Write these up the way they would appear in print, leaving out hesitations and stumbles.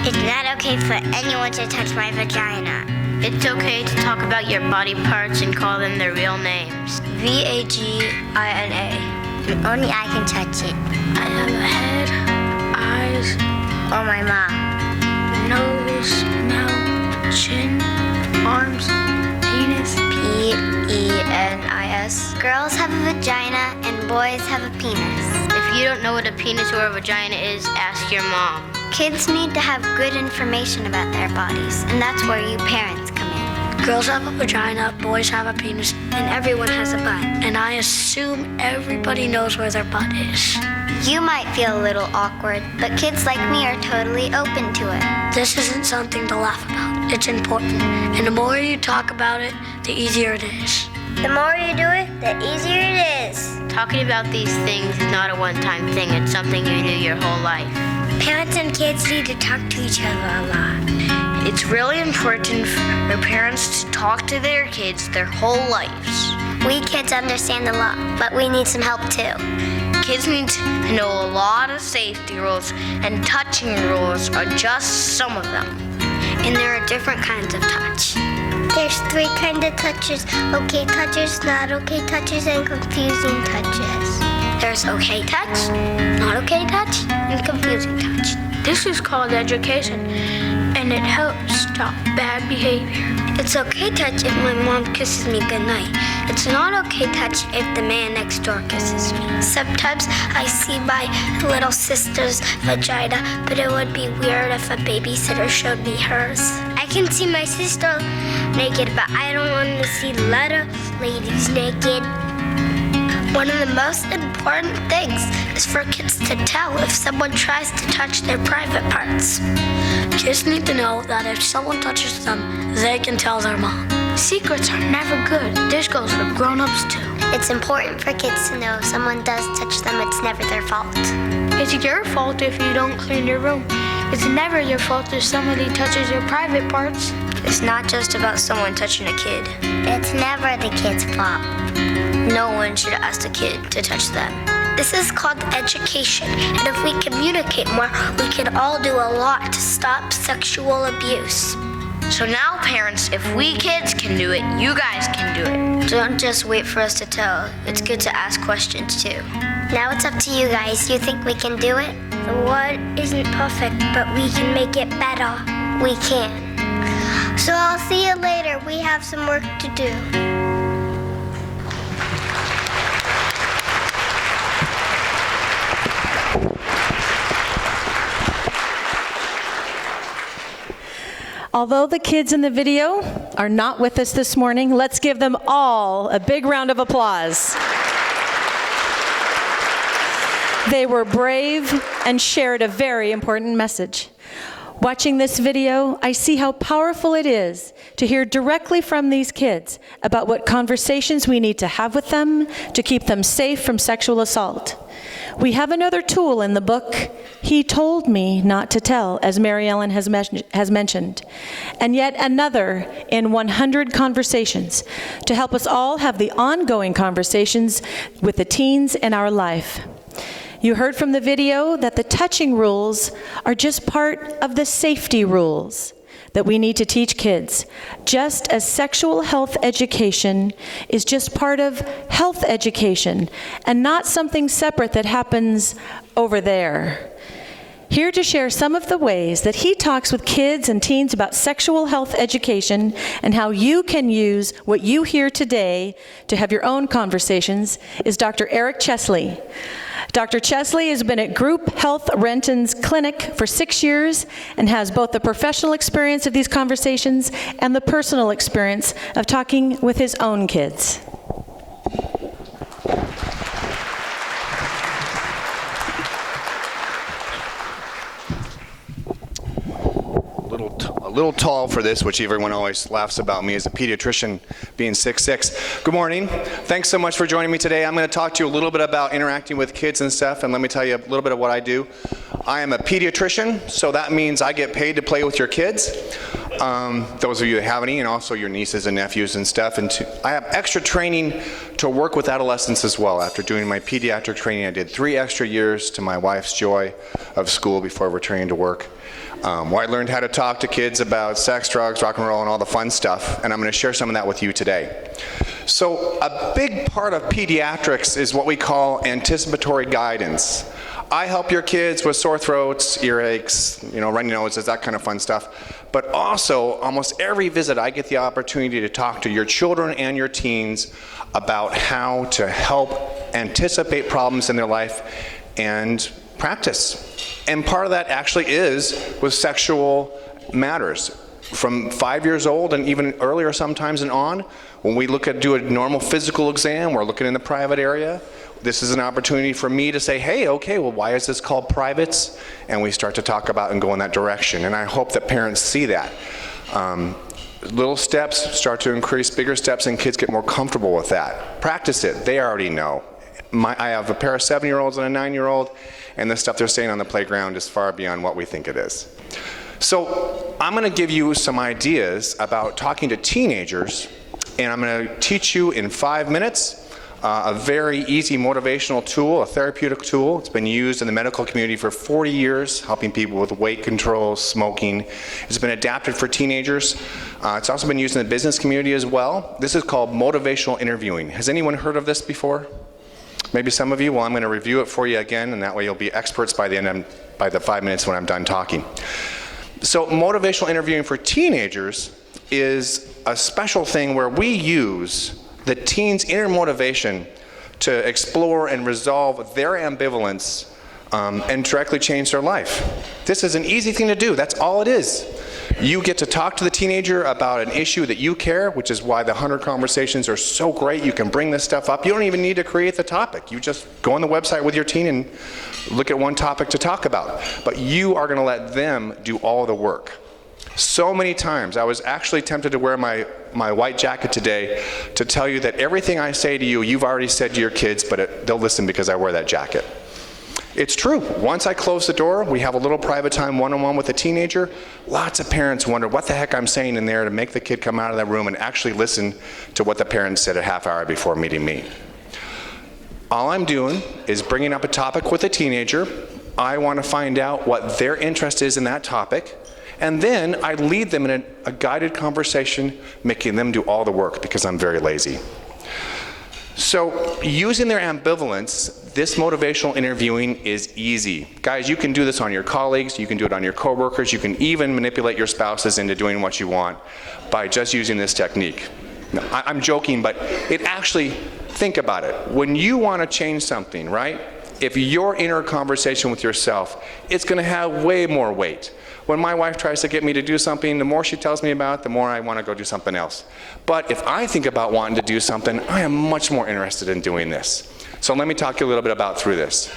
It's not okay for anyone to touch my vagina. It's okay to talk about your body parts and call them their real names. V-A-G-I-N-A. Only I can touch it. I have a head, eyes, Or my mom. nose, mouth, chin, arms, penis. P-E-N-I-S. Girls have a vagina and boys have a penis. If you don't know what a penis or a vagina is, ask your mom. Kids need to have good information about their bodies, and that's where you parents come in. Girls have a vagina, boys have a penis, and everyone has a butt. And I assume everybody knows where their butt is. You might feel a little awkward, but kids like me are totally open to it. This isn't something to laugh about. It's important. And the more you talk about it, the easier it is. The more you do it, the easier it is. Talking about these things is not a one-time thing. It's something you do your whole life. Parents and kids need to talk to each other a lot. It's really important for parents to talk to their kids their whole lives. We kids understand a lot, but we need some help too. Kids need to know a lot of safety rules, and touching rules are just some of them. And there are different kinds of touch. There's 3 kinds of touches: okay touches, not okay touches, and confusing touches. There's okay touch, not okay touch, and confusing touch. This is called education, and it helps stop bad behavior. It's okay touch if my mom kisses me goodnight. It's not okay touch if the man next door kisses me. Sometimes I see my little sister's vagina, but it would be weird if a babysitter showed me hers. I can see my sister naked, but I don't want to see little ladies naked. One of the most important things is for kids to tell if someone tries to touch their private parts. Kids need to know that if someone touches them, they can tell their mom. Secrets are never good. This goes for grown-ups too. It's important for kids to know if someone does touch them, it's never their fault. It's your fault if you don't clean your room. It's never your fault if somebody touches your private parts. It's not just about someone touching a kid. It's never the kid's fault. No one should ask a kid to touch them. This is called education, and if we communicate more, we can all do a lot to stop sexual abuse. So now, parents, if we kids can do it, you guys can do it. Don't just wait for us to tell. It's good to ask questions, too. Now it's up to you guys. You think we can do it? The world isn't perfect, but we can make it better. We can. So I'll see you later. We have some work to do. Although the kids in the video are not with us this morning, let's give them all a big round of applause. They were brave and shared a very important message. Watching this video, I see how powerful it is to hear directly from these kids about what conversations we need to have with them to keep them safe from sexual assault. We have another tool in the book, He Told Me Not to Tell, as Mary Ellen has mentioned, and yet another in 100 conversations to help us all have the ongoing conversations with the teens in our life. You heard from the video that the touching rules are just part of the safety rules that we need to teach kids, just as sexual health education is just part of health education and not something separate that happens over there. Here to share some of the ways that he talks with kids and teens about sexual health education and how you can use what you hear today to have your own conversations is Dr. Eric Chesley. Dr. Chesley has been at Group Health Renton's clinic for 6 years and has both the professional experience of these conversations and the personal experience of talking with his own kids. A little tall for this, which everyone always laughs about me as a pediatrician being 6'6". Good morning. Thanks so much for joining me today. I'm going to talk to you a little bit about interacting with kids and stuff, and let me tell you a little bit of what I do. I am a pediatrician, so that means I get paid to play with your kids. those of you that have any, and also your nieces and nephews and stuff. And I have extra training to work with adolescents as well. After doing my pediatric training, I did 3 extra years to my wife's joy of school before returning to work, where I learned how to talk to kids about sex, drugs, rock and roll, and all the fun stuff. And I'm going to share some of that with you today. So a big part of pediatrics is what we call anticipatory guidance. I help your kids with sore throats, earaches, runny noses, that kind of fun stuff. But also, almost every visit, I get the opportunity to talk to your children and your teens about how to help anticipate problems in their life and practice. And part of that actually is with sexual matters. From 5 years old and even earlier sometimes and on, when we do a normal physical exam, we're looking in the private area. This is an opportunity for me to say, hey, okay, well, why is this called privates? And we start to talk about and go in that direction. And I hope that parents see that. Little steps start to increase, bigger steps, and kids get more comfortable with that. Practice it. They already know. I have a pair of 7-year-olds and a 9-year-old, and the stuff they're saying on the playground is far beyond what we think it is. So I'm going to give you some ideas about talking to teenagers, and I'm going to teach you in 5 minutes a very easy motivational tool, a therapeutic tool. It's been used in the medical community for 40 years, helping people with weight control, smoking. It's been adapted for teenagers. It's also been used in the business community as well. This is called motivational interviewing. Has anyone heard of this before? Maybe some of you. Well, I'm going to review it for you again, and that way you'll be experts by the 5 minutes when I'm done talking. So motivational interviewing for teenagers is a special thing where we use the teens' inner motivation to explore and resolve their ambivalence and directly change their life. This is an easy thing to do. That's all it is. You get to talk to the teenager about an issue that you care, which is why the 100 conversations are so great. You can bring this stuff up. You don't even need to create the topic. You just go on the website with your teen and look at one topic to talk about. But you are going to let them do all the work. So many times, I was actually tempted to wear my white jacket today to tell you that everything I say to you, you've already said to your kids, but they'll listen because I wear that jacket. It's true. Once I close the door, we have a little private time one-on-one with a teenager. Lots of parents wonder what the heck I'm saying in there to make the kid come out of that room and actually listen to what the parents said a half hour before meeting me. All I'm doing is bringing up a topic with a teenager. I want to find out what their interest is in that topic. And then I lead them in a guided conversation, making them do all the work because I'm very lazy. So using their ambivalence, this motivational interviewing is easy. Guys, you can do this on your colleagues, you can do it on your coworkers, you can even manipulate your spouses into doing what you want by just using this technique. Now, I'm joking, but it actually, think about it. When you want to change something, right? If your inner conversation with yourself, it's going to have way more weight. When my wife tries to get me to do something, the more she tells me about it, the more I want to go do something else. But if I think about wanting to do something, I am much more interested in doing this. So let me talk to you a little bit about through this.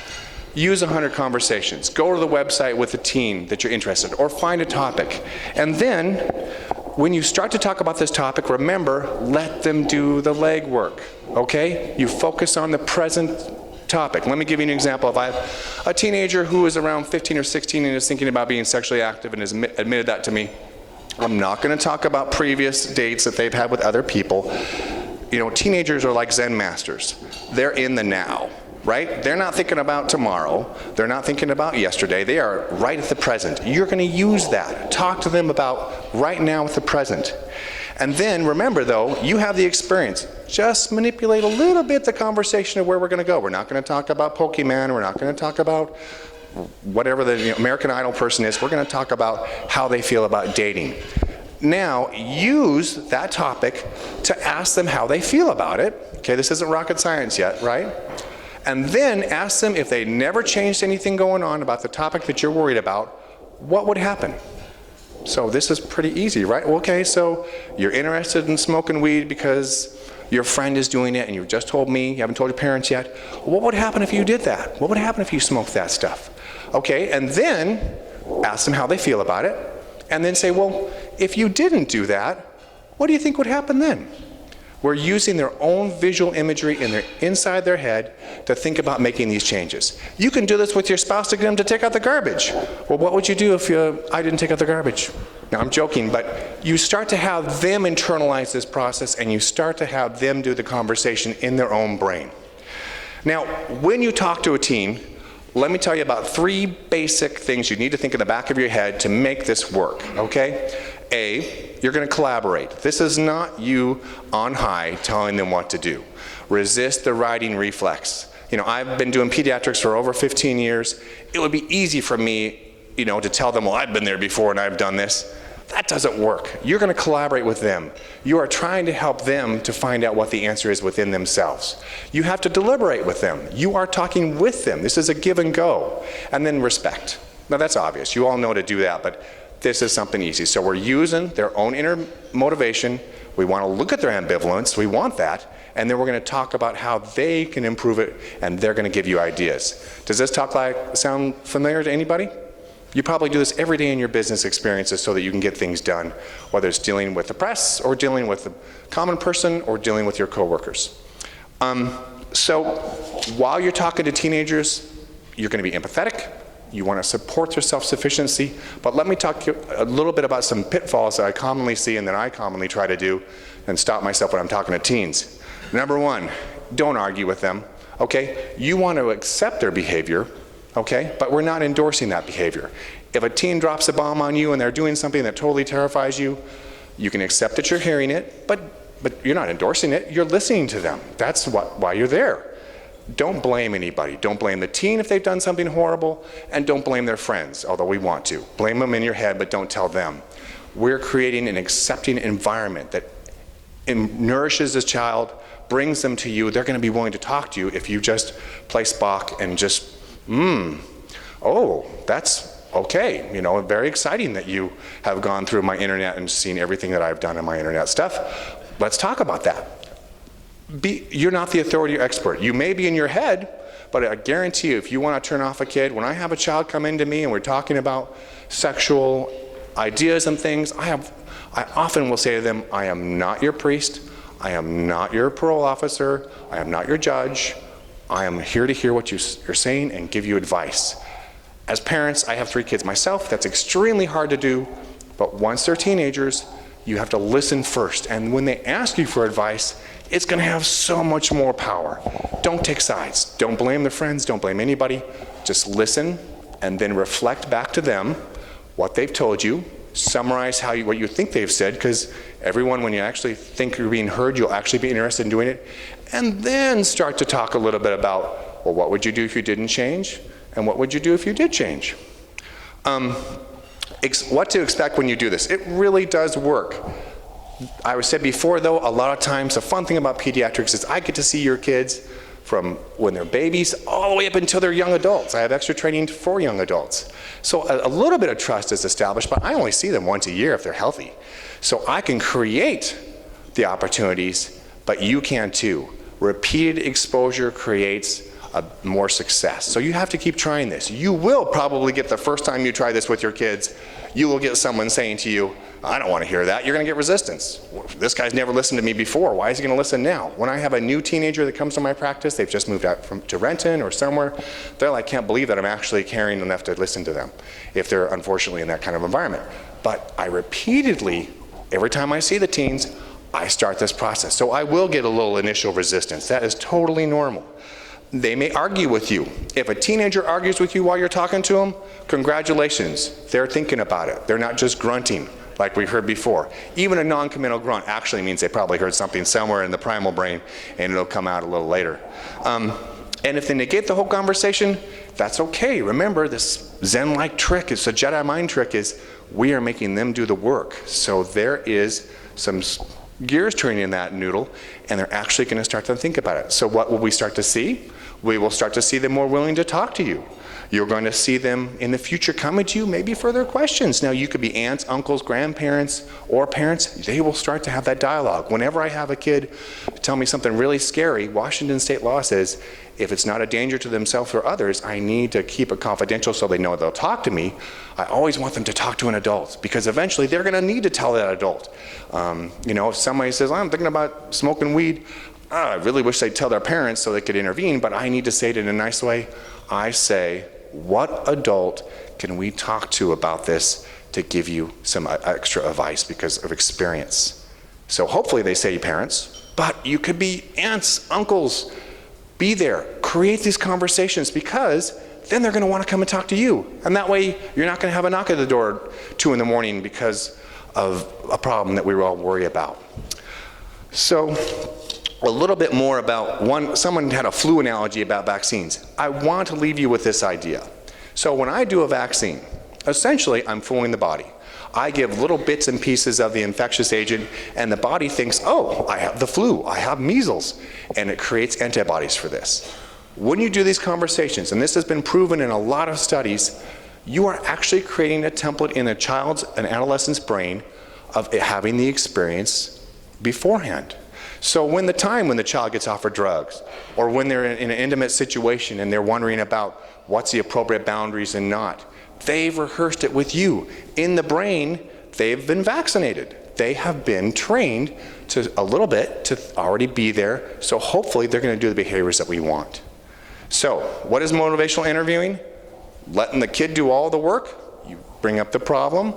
Use 100 conversations. Go to the website with a teen that you're interested in, or find a topic. And then, when you start to talk about this topic, remember, let them do the legwork, okay? You focus on the present topic. Let me give you an example. If I have a teenager who is around 15 or 16 and is thinking about being sexually active and has admitted that to me, I'm not going to talk about previous dates that they've had with other people. Teenagers are like Zen masters. They're in the now, right? They're not thinking about tomorrow. They're not thinking about yesterday. They are right at the present. You're going to use that. Talk to them about right now with the present. And then remember, though, you have the experience. Just manipulate a little bit the conversation of where we're going to go. We're not going to talk about Pokemon. We're not going to talk about whatever the American Idol person is. We're going to talk about how they feel about dating. Now, use that topic to ask them how they feel about it. Okay, this isn't rocket science yet, right? And then ask them if they never changed anything going on about the topic that you're worried about, what would happen? So this is pretty easy, right? Okay, so you're interested in smoking weed because your friend is doing it and you just told me, you haven't told your parents yet. What would happen if you did that? What would happen if you smoked that stuff? Okay, and then ask them how they feel about it. And then say, well, if you didn't do that, what do you think would happen then? We're using their own visual imagery inside their head to think about making these changes. You can do this with your spouse to get them to take out the garbage. Well, what would you do if I didn't take out the garbage? Now, I'm joking, but you start to have them internalize this process, and you start to have them do the conversation in their own brain. Now, when you talk to a teen, let me tell you about 3 basic things you need to think in the back of your head to make this work, okay? A, you're going to collaborate. This is not you on high telling them what to do. Resist the righting reflex. You know, I've been doing pediatrics for over 15 years. It would be easy for me, you know, to tell them, well, I've been there before and I've done this. That doesn't work. You're going to collaborate with them. You are trying to help them to find out what the answer is within themselves. You have to deliberate with them. You are talking with them. This is a give and go. And then respect. Now, that's obvious. You all know to do that, but this is something easy. So we're using their own inner motivation. We want to look at their ambivalence. We want that. And then we're going to talk about how they can improve it, and they're going to give you ideas. Does this sound familiar to anybody? You probably do this every day in your business experiences so that you can get things done, whether it's dealing with the press or dealing with the common person or dealing with your coworkers. So while you're talking to teenagers, you're going to be empathetic. You want to support their self-sufficiency. But let me talk to you a little bit about some pitfalls that I commonly see and that I commonly try to do and stop myself when I'm talking to teens. Number 1, don't argue with them. Okay? You want to accept their behavior. Okay, but we're not endorsing that behavior. If a teen drops a bomb on you and they're doing something that totally terrifies you, you can accept that you're hearing it, but you're not endorsing it, you're listening to them. That's why you're there. Don't blame anybody. Don't blame the teen if they've done something horrible, and don't blame their friends, although we want to. Blame them in your head, but don't tell them. We're creating an accepting environment that nourishes this child, brings them to you. They're going to be willing to talk to you if you just play Spock and just oh, that's okay. You know, very exciting that you have gone through my internet and seen everything that I've done in my internet stuff. Let's talk about that. You're not the authority or expert. You may be in your head, but I guarantee you, if you want to turn off a kid, when I have a child come into me and we're talking about sexual ideas and things, I often will say to them, I am not your priest. I am not your parole officer. I am not your judge. I am here to hear what you're saying and give you advice. As parents, I have 3 kids myself. That's extremely hard to do, but once they're teenagers, you have to listen first. And when they ask you for advice, it's going to have so much more power. Don't take sides. Don't blame their friends. Don't blame anybody. Just listen and then reflect back to them what they've told you. Summarize what you think they've said, because everyone, when you actually think you're being heard, you'll actually be interested in doing it. And then start to talk a little bit about, well, what would you do if you didn't change? And what would you do if you did change? What to expect when you do this. It really does work. I said before, though, a lot of times the fun thing about pediatrics is I get to see your kids from when they're babies all the way up until they're young adults. I have extra training for young adults. So a little bit of trust is established, but I only see them once a year if they're healthy. So I can create the opportunities, but you can too. Repeated exposure creates more success. So you have to keep trying this. You will probably get, the first time you try this with your kids, you will get someone saying to you, I don't want to hear that. You're going to get resistance. This guy's never listened to me before. Why is he going to listen now? When I have a new teenager that comes to my practice, they've just moved out to Renton or somewhere, they're like, can't believe that I'm actually caring enough to listen to them, if they're unfortunately in that kind of environment. But I repeatedly, every time I see the teens, I start this process. So I will get a little initial resistance. That is totally normal. They may argue with you. If a teenager argues with you while you're talking to them, congratulations, they're thinking about it. They're not just grunting like we heard before. Even a non-committal grunt actually means they probably heard something somewhere in the primal brain, and it'll come out a little later. And if they negate the whole conversation, that's okay. Remember, this Zen-like trick, it's a Jedi mind trick, is we are making them do the work. So there is some gears turning in that noodle, and they're actually going to start to think about it. So what will we start to see? We will start to see them more willing to talk to you. You're going to see them in the future coming to you maybe for their questions. Now, you could be aunts, uncles, grandparents, or parents. They will start to have that dialogue. Whenever I have a kid tell me something really scary, Washington state law says, if it's not a danger to themselves or others, I need to keep it confidential so they know they'll talk to me. I always want them to talk to an adult, because eventually they're going to need to tell that adult. If somebody says, I'm thinking about smoking weed, I really wish they'd tell their parents so they could intervene, but I need to say it in a nice way. I say, what adult can we talk to about this to give you some extra advice because of experience? So hopefully they say parents, but you could be aunts, uncles. Be there, create these conversations, because then they're going to want to come and talk to you. And that way you're not going to have a knock at the door 2 in the morning because of a problem that we all worry about. So a little bit more about someone had a flu analogy about vaccines. I want to leave you with this idea. So when I do a vaccine, essentially I'm fooling the body. I give little bits and pieces of the infectious agent, and the body thinks, oh, I have the flu, I have measles, and it creates antibodies for this. When you do these conversations, and this has been proven in a lot of studies, you are actually creating a template in a child's and adolescent's brain of having the experience beforehand. So when the child gets offered drugs, or when they're in an intimate situation and they're wondering about what's the appropriate boundaries and not, they've rehearsed it with you. In the brain, they've been vaccinated. They have been trained a little bit to already be there, so hopefully they're going to do the behaviors that we want. So what is motivational interviewing? Letting the kid do all the work. You bring up the problem,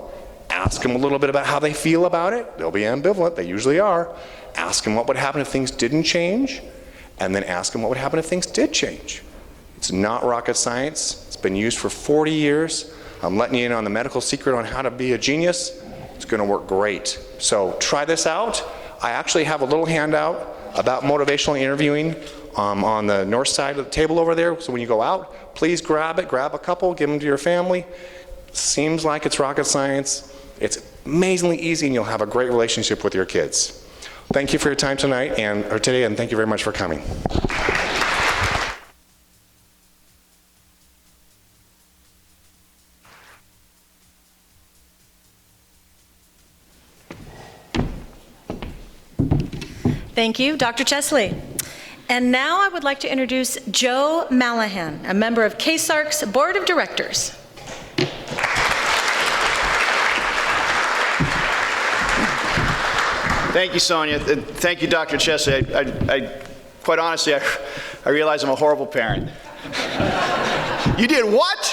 ask them a little bit about how they feel about it. They'll be ambivalent, they usually are. Ask them what would happen if things didn't change, and then ask them what would happen if things did change. It's not rocket science. It's been used for 40 years. I'm letting you in on the medical secret on how to be a genius. It's going to work great. So try this out. I actually have a little handout about motivational interviewing on the north side of the table over there. So when you go out, please grab it, grab a couple, give them to your family. Seems like it's rocket science. It's amazingly easy, and you'll have a great relationship with your kids. Thank you for your time tonight or today, and thank you very much for coming. Thank you, Dr. Chesley. And now I would like to introduce Joe Malahan, a member of KSARC's Board of Directors. Thank you, Sonia. Thank you, Dr. Chesley. I quite honestly, I realize I'm a horrible parent. You did what?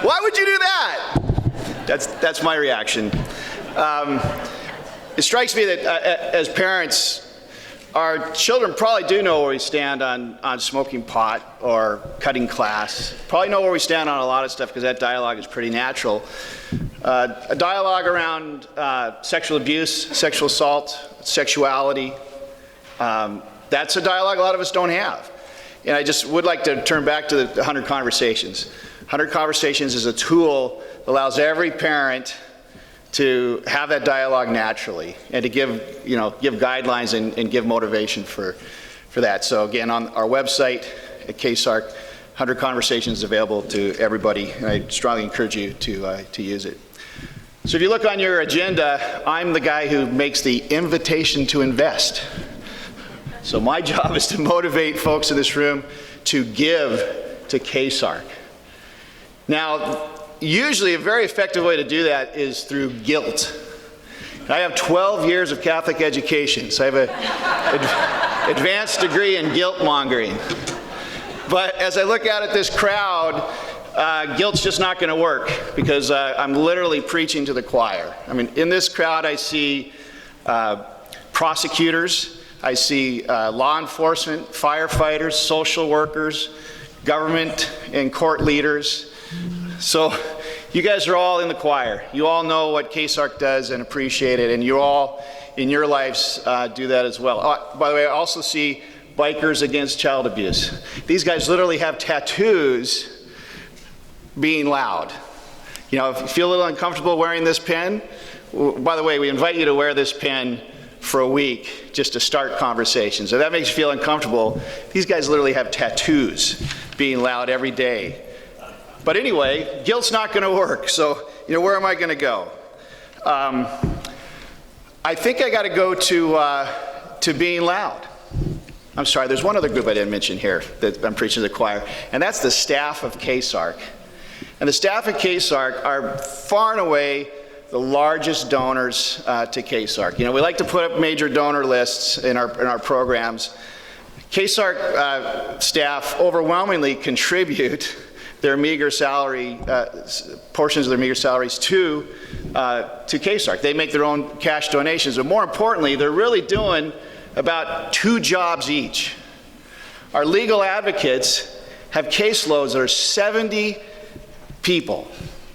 Why would you do that? That's my reaction. It strikes me that as parents, our children probably do know where we stand on smoking pot or cutting class. Probably know where we stand on a lot of stuff, because that dialogue is pretty natural. A dialogue around sexual abuse, sexual assault, sexuality, that's a dialogue a lot of us don't have. And I just would like to turn back to the 100 Conversations. 100 Conversations is a tool that allows every parent to have that dialogue naturally, and to give guidelines and give motivation for that. So again, on our website at KSARC, 100 Conversations is available to everybody, and I strongly encourage you to use it. So if you look on your agenda, I'm the guy who makes the invitation to invest. So my job is to motivate folks in this room to give to KSARC. Now, usually a very effective way to do that is through guilt. I have 12 years of Catholic education, so I have an advanced degree in guilt mongering. But as I look out at this crowd, guilt's just not going to work, because I'm literally preaching to the choir. I mean, in this crowd I see prosecutors, I see law enforcement, firefighters, social workers, government and court leaders. So you guys are all in the choir. You all know what KSARC does and appreciate it, and you all in your lives do that as well. By the way, I also see bikers against child abuse. These guys literally have tattoos being loud. You know, if you feel a little uncomfortable wearing this pen, by the way, we invite you to wear this pen for a week just to start conversations. If that makes you feel uncomfortable, these guys literally have tattoos being loud every day. But anyway, guilt's not going to work. So, where am I going to go? I think I got to go to being loud. I'm sorry, there's one other group I didn't mention here that I'm preaching to the choir, and that's the staff of KSARC. And the staff of KSARC are far and away the largest donors to KSARC. We like to put up major donor lists in our programs. KSARC staff overwhelmingly contribute their meager salary, portions of their meager salaries to KSARC. They make their own cash donations, but more importantly, they're really doing about 2 jobs each. Our legal advocates have caseloads that are 70 people,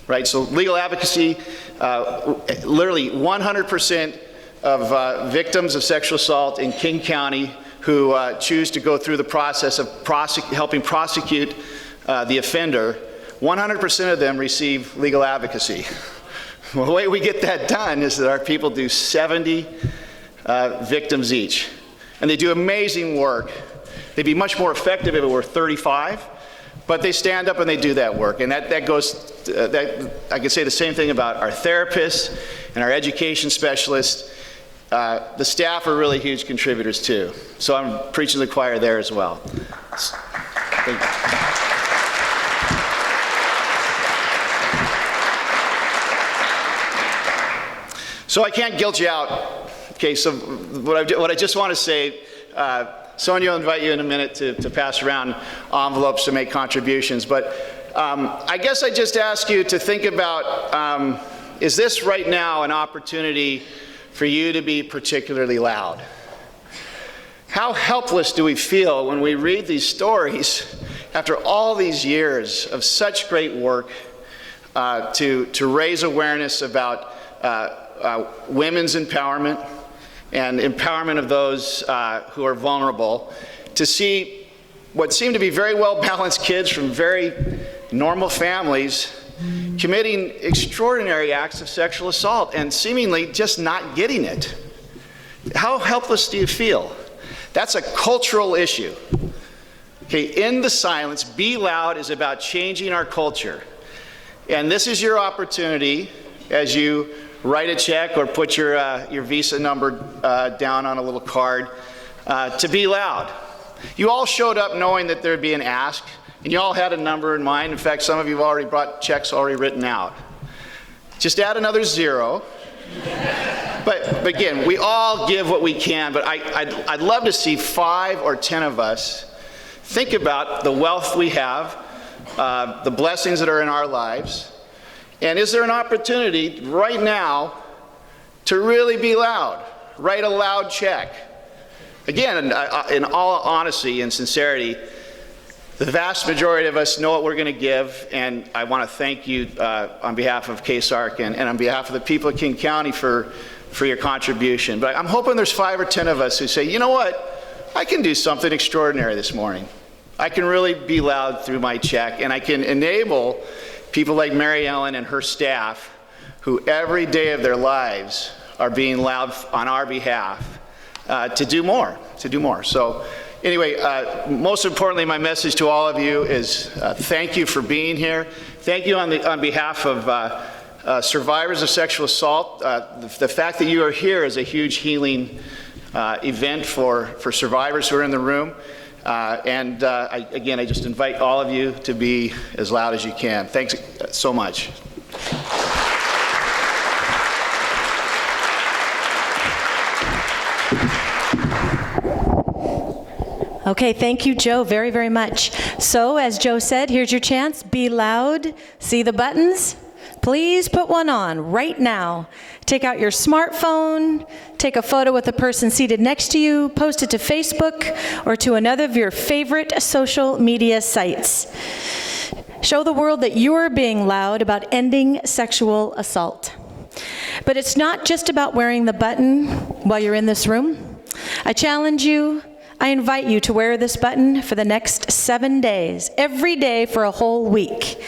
right? So legal advocacy, literally 100% of victims of sexual assault in King County who choose to go through the process of helping prosecute the offender, 100% of them receive legal advocacy. Well, the way we get that done is that our people do 70 victims each. And they do amazing work. They'd be much more effective if it were 35, but they stand up and they do that work. And that goes, I could say the same thing about our therapists and our education specialists. The staff are really huge contributors too. So I'm preaching to the choir there as well. Thank you. So I can't guilt you out. Okay, so what I just want to say, Sonia will invite you in a minute to pass around envelopes to make contributions, but I guess I just ask you to think about, is this right now an opportunity for you to be particularly loud? How helpless do we feel when we read these stories after all these years of such great work to raise awareness about women's empowerment and empowerment of those who are vulnerable, to see what seem to be very well-balanced kids from very normal families committing extraordinary acts of sexual assault and seemingly just not getting it. How helpless do you feel? That's a cultural issue. Okay, in the silence, Be Loud is about changing our culture. And this is your opportunity as you write a check or put your Visa number down on a little card to be loud. You all showed up knowing that there'd be an ask, and you all had a number in mind. In fact, some of you have already brought checks already written out. Just add another 0. But again, we all give what we can, but I'd love to see 5 or 10 of us think about the wealth we have, the blessings that are in our lives. And is there an opportunity right now to really be loud? Write a loud check. Again, in all honesty and sincerity, the vast majority of us know what we're going to give, and I want to thank you on behalf of KSARC and on behalf of the people of King County for your contribution. But I'm hoping there's 5 or 10 of us who say, you know what, I can do something extraordinary this morning. I can really be loud through my check, and I can enable people like Mary Ellen and her staff, who every day of their lives are being loud on our behalf, to do more. So anyway, most importantly, my message to all of you is thank you for being here. Thank you on behalf of survivors of sexual assault. The fact that you are here is a huge healing event for survivors who are in the room. Again, I just invite all of you to be as loud as you can. Thanks so much. Okay, thank you, Joe, very, very much. So, as Joe said, here's your chance. Be loud. See the buttons? Please put one on right now. Take out your smartphone, take a photo with the person seated next to you, post it to Facebook or to another of your favorite social media sites. Show the world that you're being loud about ending sexual assault. But it's not just about wearing the button while you're in this room. I challenge you, I invite you to wear this button for the next 7 days, every day for a whole week.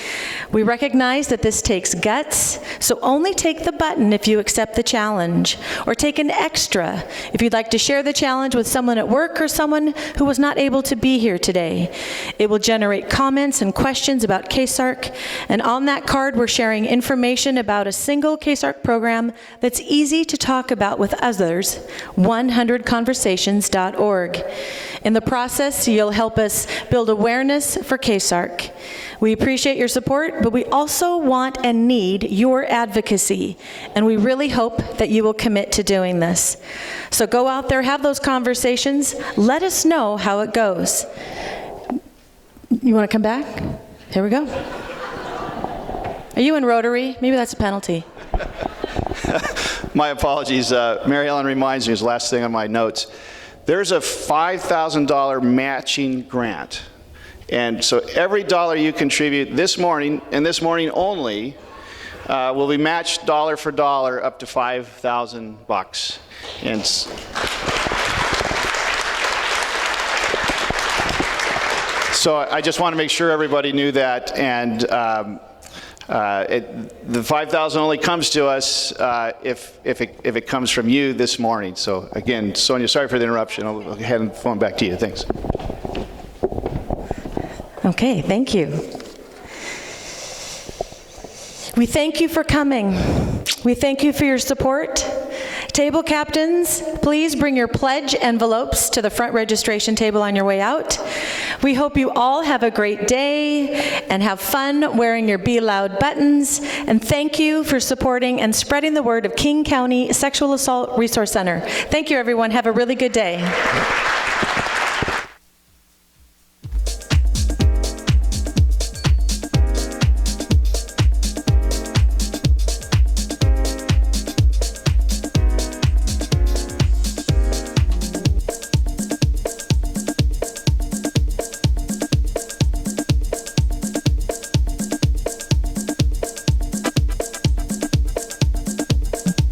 We recognize that this takes guts, So only take the button if you accept the challenge, or take an extra if you'd like to share the challenge with someone at work or someone who was not able to be here today. It will generate comments and questions about KSARC, and on that card we're sharing information about a single KSARC program that's easy to talk about with others, 100conversations.org. In the process, you'll help us build awareness for KSARC. We appreciate your support, but we also want and need your advocacy, and we really hope that you will commit to doing this. So go out there, have those conversations, let us know how it goes. You want to come back? Here we go. Are you in Rotary? Maybe that's a penalty. My apologies. Mary Ellen reminds me, as the last thing on my notes, there's a $5,000 matching grant. And so every dollar you contribute this morning, and this morning only, will be matched dollar for dollar up to $5,000. And so I just want to make sure everybody knew that. And the $5,000 only comes to us if it comes from you this morning. So again, Sonia, sorry for the interruption. I'll go ahead and phone back to you. Thanks. Okay, thank you. We thank you for coming. We thank you for your support. Table captains, please bring your pledge envelopes to the front registration table on your way out. We hope you all have a great day and have fun wearing your Be Loud buttons. And thank you for supporting and spreading the word of King County Sexual Assault Resource Center. Thank you, everyone. Have a really good day.